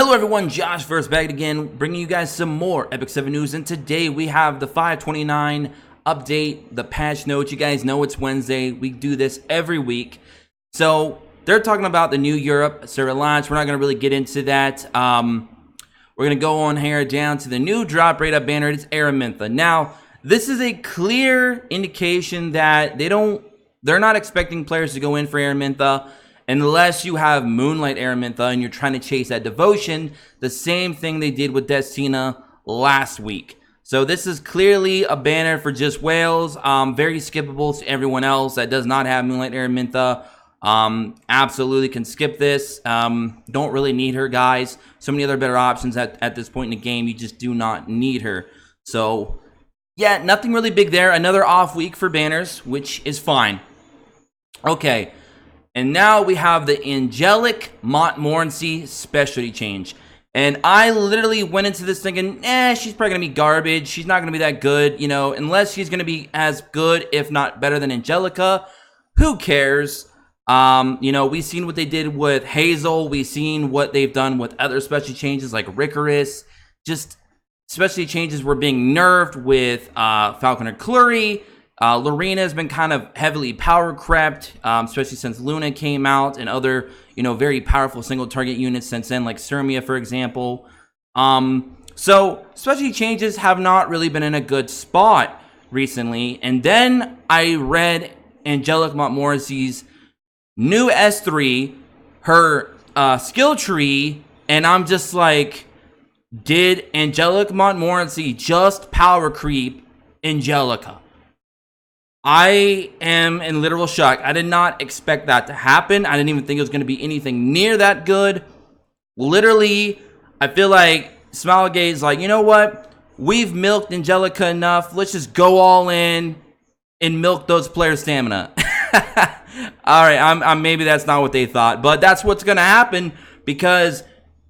Hello everyone, Josh first back again, bringing you guys some more Epic 7 news, and today we have the 529 update, the patch notes. You guys know it's Wednesday. We do this every week. So they're talking about the new Europe server launch. We're not going to really get into that. We're going to go on here down to the new drop rate up banner. It's Araminta. Now, this is a clear indication that they're not expecting players to go in for Araminta unless you have Moonlight Araminta and you're trying to chase that devotion. The same thing they did with Destina last week. So this is clearly a banner for just whales. Very skippable to everyone else that does not have Moonlight Araminta. Absolutely can skip this. Don't really need her, guys. So many other better options at this point in the game. You just do not need her. So yeah, nothing really big there. Another off week for banners, which is fine. Okay. And now we have the Angelic Montmorancy specialty change. And I literally went into this thinking, she's probably going to be garbage. She's not going to be that good, unless she's going to be as good, if not better than Angelica. Who cares? We've seen what they did with Hazel. We've seen what they've done with other specialty changes like Ricorous. Just specialty changes were being nerfed with Falconer Clury. Lorena has been kind of heavily power crept, especially since Luna came out, and other, very powerful single target units since then, like Sirmia, for example. So specialty changes have not really been in a good spot recently. And then I read Angelic Montmorancy's new S3, her skill tree, and I'm just like, did Angelic Montmorancy just power creep Angelica? I am in literal shock. I did not expect that to happen. I didn't even think it was going to be anything near that good. Literally, I feel like Smilegate's like, you know what? We've milked Angelica enough. Let's just go all in and milk those players' stamina. All right, I'm maybe that's not what they thought, but that's what's going to happen, because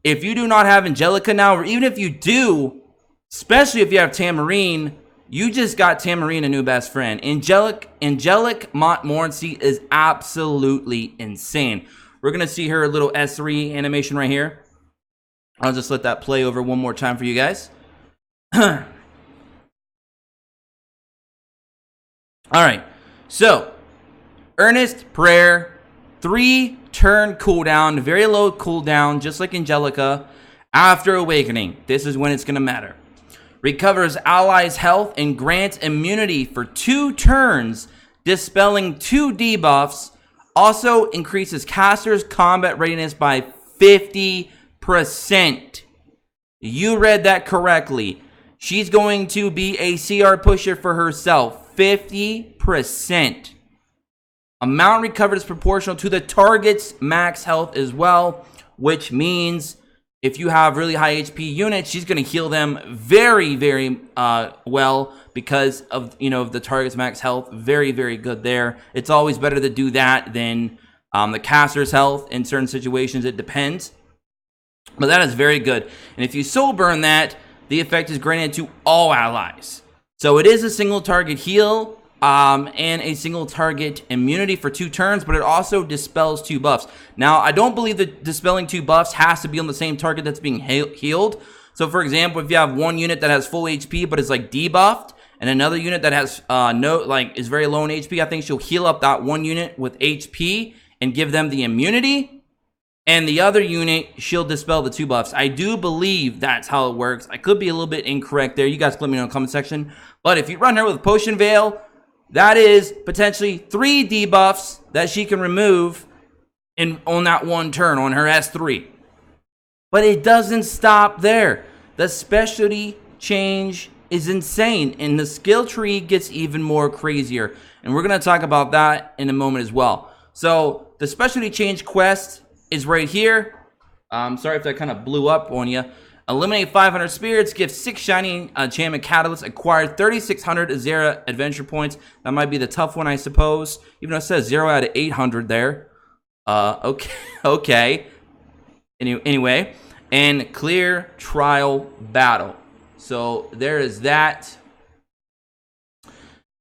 if you do not have Angelica now, or even if you do, especially if you have Tamarine, you just got Tamarine a new best friend. Angelic Montmorancy is absolutely insane. We're going to see her little S3 animation right here. I'll just let that play over one more time for you guys. All right. So, Earnest Prayer, 3-turn cooldown, very low cooldown, just like Angelica. After Awakening, this is when it's going to matter. Recovers allies' health and grants immunity for 2 turns, dispelling 2 debuffs. Also increases casters' combat readiness by 50%. You read that correctly. She's going to be a CR pusher for herself. 50%. Amount recovered is proportional to the target's max health as well, which means if you have really high HP units, she's going to heal them very, very well because of, the target's max health. Very, very good there. It's always better to do that than the caster's health in certain situations. It depends. But that is very good. And if you soul burn that, the effect is granted to all allies. So it is a single target heal and a single target immunity for 2 turns, but it also dispels 2 buffs. Now, I don't believe that dispelling 2 buffs has to be on the same target that's being healed. So, for example, if you have one unit that has full HP but is like debuffed, and another unit that has is very low in HP, I think she'll heal up that one unit with HP and give them the immunity, and the other unit, she'll dispel the 2 buffs. I do believe that's how it works. I could be a little bit incorrect there. You guys can let me know in the comment section. But if you run her with Potion Veil, that is potentially 3 debuffs that she can remove on that one turn on her S3. But it doesn't stop there. The specialty change is insane, and the skill tree gets even more crazier. And we're going to talk about that in a moment as well. So the specialty change quest is right here. Sorry if that kind of blew up on you. Eliminate 500 spirits, give 6 shiny enchantment catalysts, acquire 3,600 Azera adventure points. That might be the tough one, I suppose. Even though it says 0 out of 800 there. Okay. Anyway, and clear trial battle. So there is that.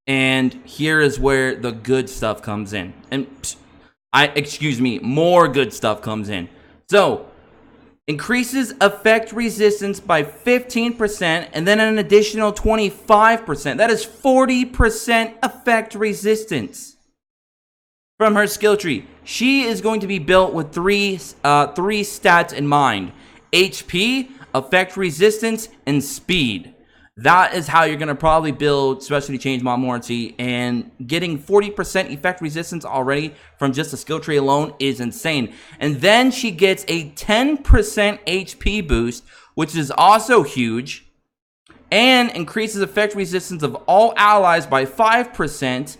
And here is where the good stuff comes in. And more good stuff comes in. So Increases effect resistance by 15% and then an additional 25%. That is 40% effect resistance from her skill tree. She is going to be built with three stats in mind: HP, effect resistance, and speed. That is how you're going to probably build Specialty Change Montmorancy, and getting 40% effect resistance already from just the skill tree alone is insane. And then she gets a 10% HP boost, which is also huge, and increases effect resistance of all allies by 5%.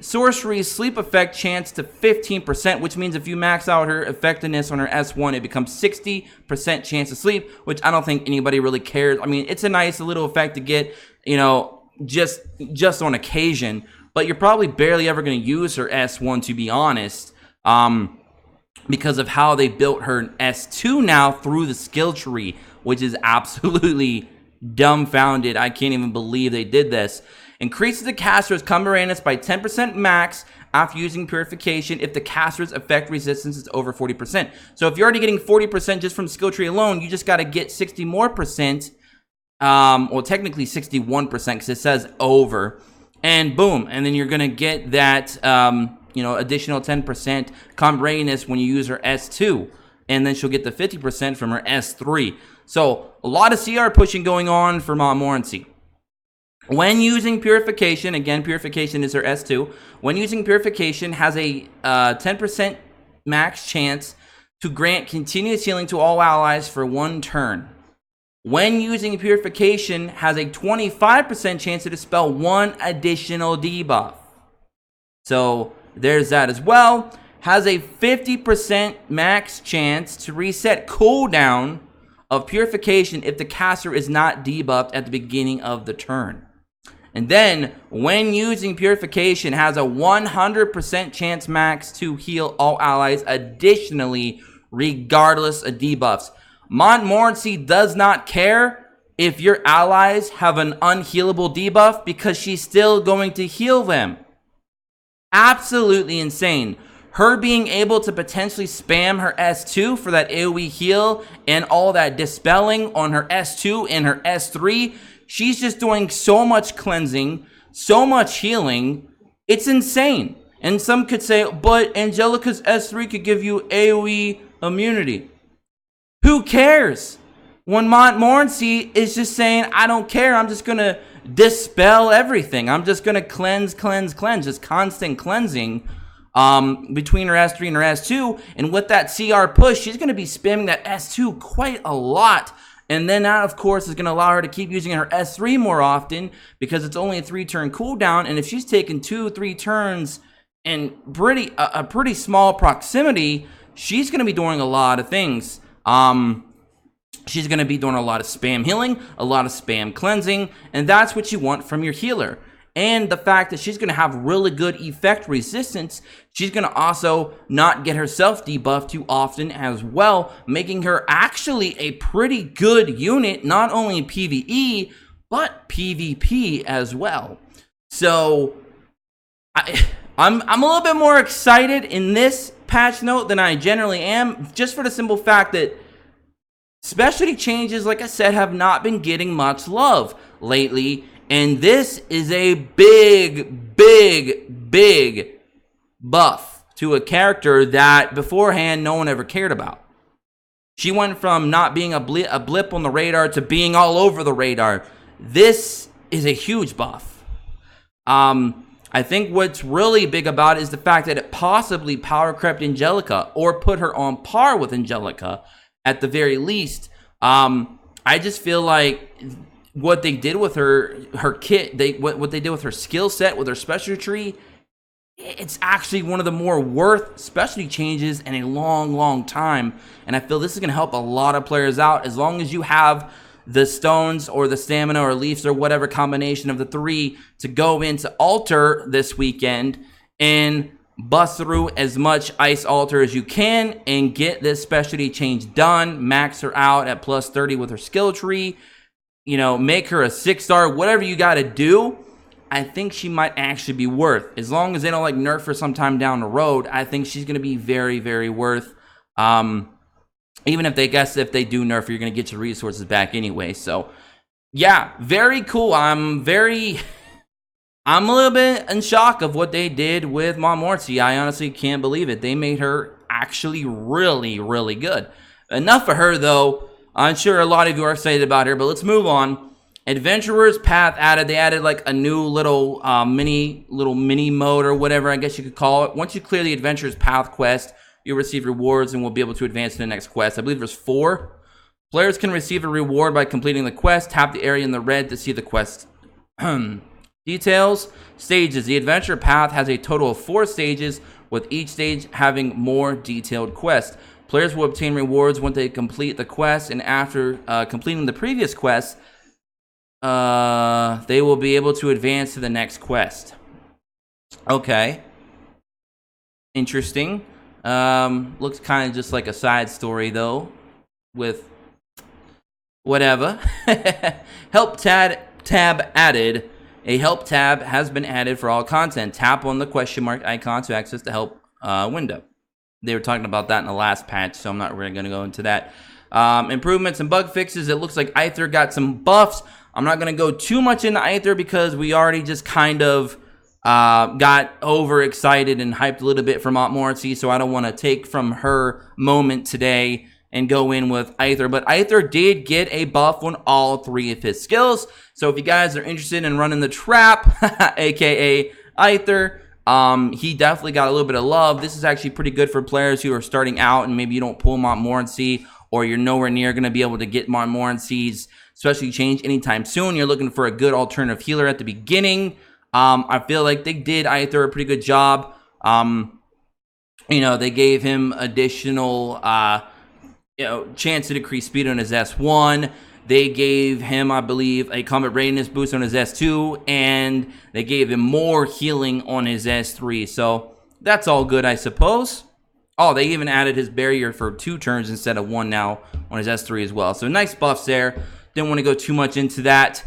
Sorcery's sleep effect chance to 15%, which means if you max out her effectiveness on her S1, it becomes 60% chance to sleep, which I don't think anybody really cares. I mean, it's a nice little effect to get, just on occasion, but you're probably barely ever going to use her S1, to be honest, because of how they built her S2 now through the skill tree, which is absolutely dumbfounded. I can't even believe they did this. Increases the caster's combo radius by 10% max after using Purification if the caster's effect resistance is over 40%. So if you're already getting 40% just from skill tree alone, you just got to get 60 more percent. Well, technically 61% because it says over. And boom. And then you're going to get that, additional 10% combo radius when you use her S2. And then she'll get the 50% from her S3. So a lot of CR pushing going on for Montmorancy. When using Purification, again, Purification is her S2. When using Purification, has a 10% max chance to grant continuous healing to all allies for 1 turn. When using Purification, has a 25% chance to dispel 1 additional debuff. So there's that as well. Has a 50% max chance to reset cooldown of Purification if the caster is not debuffed at the beginning of the turn. And then, when using Purification, has a 100% chance max to heal all allies additionally, regardless of debuffs. Montmorancy does not care if your allies have an unhealable debuff because she's still going to heal them. Absolutely insane. Her being able to potentially spam her S2 for that AoE heal and all that dispelling on her S2 and her S3, she's just doing so much cleansing, so much healing. It's insane. And some could say, but Angelica's S3 could give you AoE immunity. Who cares? When Montmorancy is just saying, I don't care, I'm just going to dispel everything. I'm just going to cleanse, just constant cleansing between her S3 and her S2. And with that CR push, she's going to be spamming that S2 quite a lot. And then that, of course, is going to allow her to keep using her S3 more often because it's only a 3-turn cooldown. And if she's taking 2-3 turns in a pretty small proximity, she's going to be doing a lot of things. She's going to be doing a lot of spam healing, a lot of spam cleansing, and that's what you want from your healer. And the fact that she's going to have really good effect resistance, she's going to also not get herself debuffed too often as well, making her actually a pretty good unit, not only in PvE, but PvP as well. So, I'm a little bit more excited in this patch note than I generally am, just for the simple fact that specialty changes, like I said, have not been getting much love lately. And this is a big buff to a character that beforehand no one ever cared about. She went from not being a blip on the radar to being all over the radar. This is a huge buff. I think what's really big about it is the fact that it possibly power crept Angelica or put her on par with Angelica at the very least. I just feel like what they did with her kit, what they did with her skill set, with her specialty tree, it's actually one of the more worth specialty changes in a long time. And I feel this is going to help a lot of players out as long as you have the stones or the stamina or leaves or whatever combination of the 3 to go into altar this weekend and bust through as much ice altar as you can and get this specialty change done. Max her out at plus 30 with her skill tree. Make her a 6-star, whatever you got to do. I think she might actually be worth, as long as they don't nerf her sometime down the road. I think she's going to be very worth. Even if they do nerf, you're going to get your resources back anyway. So, yeah, very cool. I'm a little bit in shock of what they did with Montmorancy. I honestly can't believe it. They made her actually really, really good. Enough for her, though. I'm sure a lot of you are excited about her, but let's move on. Adventurer's Path added. They added like a new little mini mode or whatever I guess you could call it. Once you clear the Adventurer's Path quest, you'll receive rewards and will be able to advance to the next quest. I believe there's 4. Players can receive a reward by completing the quest. Tap the area in the red to see the quest details. Stages. The Adventure Path has a total of 4 stages, with each stage having more detailed quests. Players will obtain rewards when they complete the quest, and after completing the previous quest, they will be able to advance to the next quest. Okay. Interesting. Looks kind of just like a side story, though, with whatever. Help tab added. A help tab has been added for all content. Tap on the question mark icon to access the help window. They were talking about that in the last patch, so I'm not really going to go into that. Improvements and bug fixes. It looks like Aether got some buffs. I'm not going to go too much into Aether because we already just kind of got overexcited and hyped a little bit for Montmorancy, so I don't want to take from her moment today and go in with Aether. But Aether did get a buff on all 3 of his skills. So if you guys are interested in running the trap, aka Aether, he definitely got a little bit of love. This is actually pretty good for players who are starting out and maybe you don't pull Montmorancy, or you're nowhere near going to be able to get Montmorancy's specialty change anytime soon. You're looking for a good alternative healer at the beginning. I feel like they did Aether a pretty good job. You know, they gave him additional chance to decrease speed on his S1. They gave him, I believe, a combat readiness boost on his S2, and they gave him more healing on his S3. So that's all good, I suppose. Oh, they even added his barrier for 2 turns instead of 1 now on his S3 as well. So nice buffs there. Didn't want to go too much into that.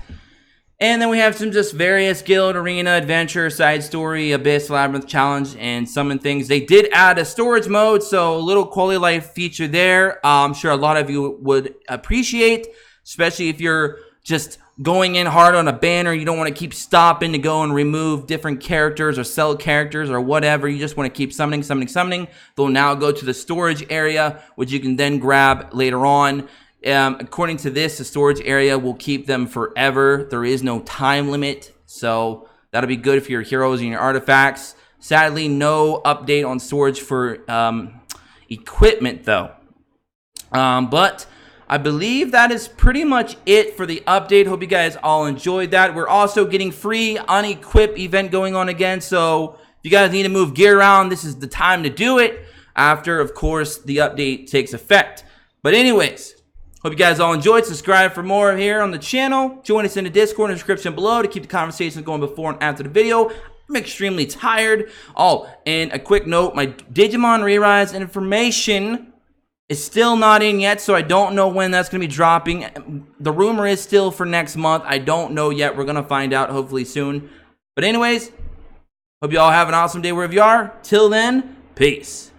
And then we have some just various guild, arena, adventure, side story, abyss, labyrinth, challenge, and summon things. They did add a storage mode, so a little quality of life feature there. I'm sure a lot of you would appreciate, especially if you're just going in hard on a banner. You don't want to keep stopping to go and remove different characters or sell characters or whatever. You just want to keep summoning. They'll now go to the storage area, which you can then grab later on. According to this, the storage area will keep them forever. There is no time limit, so that'll be good for your heroes and your artifacts. Sadly, no update on storage for equipment, though. But I believe that is pretty much it for the update. Hope you guys all enjoyed that. We're also getting free unequip event going on again, so if you guys need to move gear around, this is the time to do it after, of course, the update takes effect. But anyways, hope you guys all enjoyed. Subscribe for more here on the channel. Join us in the Discord in the description below to keep the conversation going before and after the video. I'm extremely tired. Oh, and a quick note, my Digimon Re-Rise information is still not in yet, so I don't know when that's going to be dropping. The rumor is still for next month. I don't know yet. We're going to find out hopefully soon. But anyways, hope you all have an awesome day wherever you are. Till then, peace.